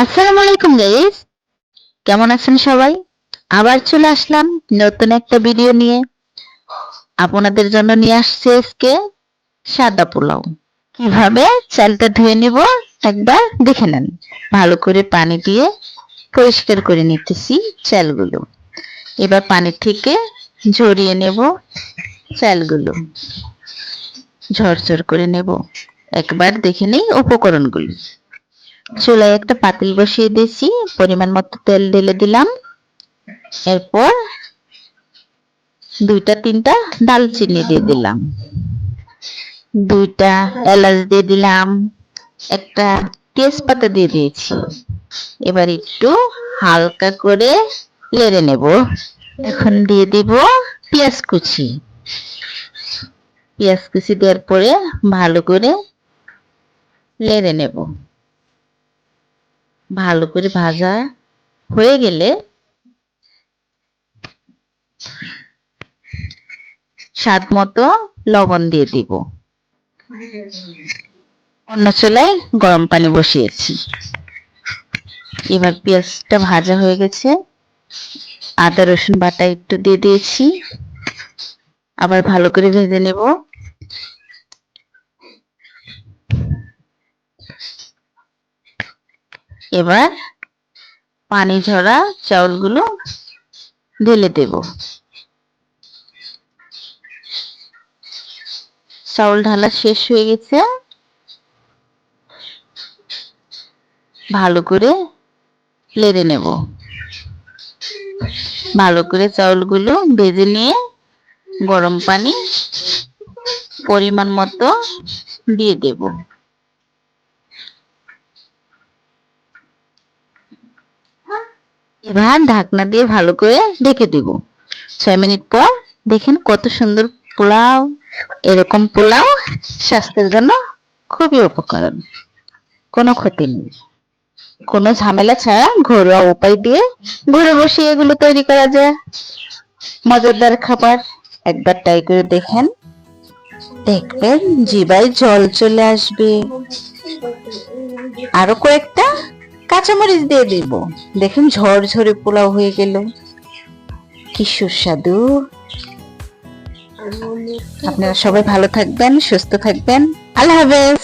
আসসালামু আলাইকুম গাইস, কেমন আছেন সবাই? আবার চলে আসলাম নতুন একটা ভিডিও নিয়ে। আপনাদের জন্য নিয়ে আসছি আজকে সাদা পোলাও। কিভাবে চালটা ধুয়ে নিব একবার দেখে নেন। ভালো করে পানি দিয়ে পরিষ্কার করে নিতেছি চালগুলো। এবার পানি থেকে ঝরিয়ে নেব চালগুলো, ঝরঝর করে নেব। একবার দেখে নেই উপকরণগুলো। চুলায় একটা পাতিল বসিয়ে দিয়েছি, পরিমাণ মতো তেল ঢেলে দিলাম। এরপর দুইটা তিনটা দালচিনি দিয়ে দিলাম, দুইটা এলাচ দিয়ে দিলাম, একটা তেজপাতা দিয়ে দিয়েছি। এবার একটু হালকা করে নেড়ে নেব। এখন দিয়ে দিব পেঁয়াজ কুচি। পেঁয়াজ কুচি দেওয়ার পরে ভালো করে নেড়ে নেব। ভালো করে ভাজা হয়ে গেলে স্বাদ মতো লবণ দিয়ে দিব। অন্য চুলায় গরম পানি বসিয়েছি। এবার পেঁয়াজটা ভাজা হয়ে গেছে, আদা রসুন বাটা একটু দিয়ে দিয়েছি। আবার ভালো করে ভেজে নেব। এবার পানি ঝরা চাউলগুলো ঢেলে দেব। চাউল ঢালা শেষ হয়ে গেছে। ভালো করে নেড়ে নেব। ভালো করে চাউলগুলো ভেজে নিয়ে গরম পানি পরিমাণ মতো দিয়ে দেব। এবার ঢাকনা দিয়ে ভালো করে ঢেকে দেব। 6 মিনিট পর দেখেন কত সুন্দর পোলাও। এরকম পোলাও স্বাস্থ্যের জন্য খুবই উপকারী, কোনো ক্ষতি নেই। কোনো ঝামেলা ছাড়া ঘরোয়া উপায় দিয়ে ঘরে বসে এগুলো তৈরি করা যায়। মজাদার খাবার, একবার ট্রাই করে দেখেন, দেখবেন জিভায় জল চলে আসবে। আরো কয়েকটা কাঁচামরিচ দিয়ে দিব, দেখেন ঝরঝরে পোলাও হয়ে গেল। কি সুস্বাদু। আপনারা সবাই ভালো থাকবেন, সুস্থ থাকবেন। আল্লাহ হাফেজ।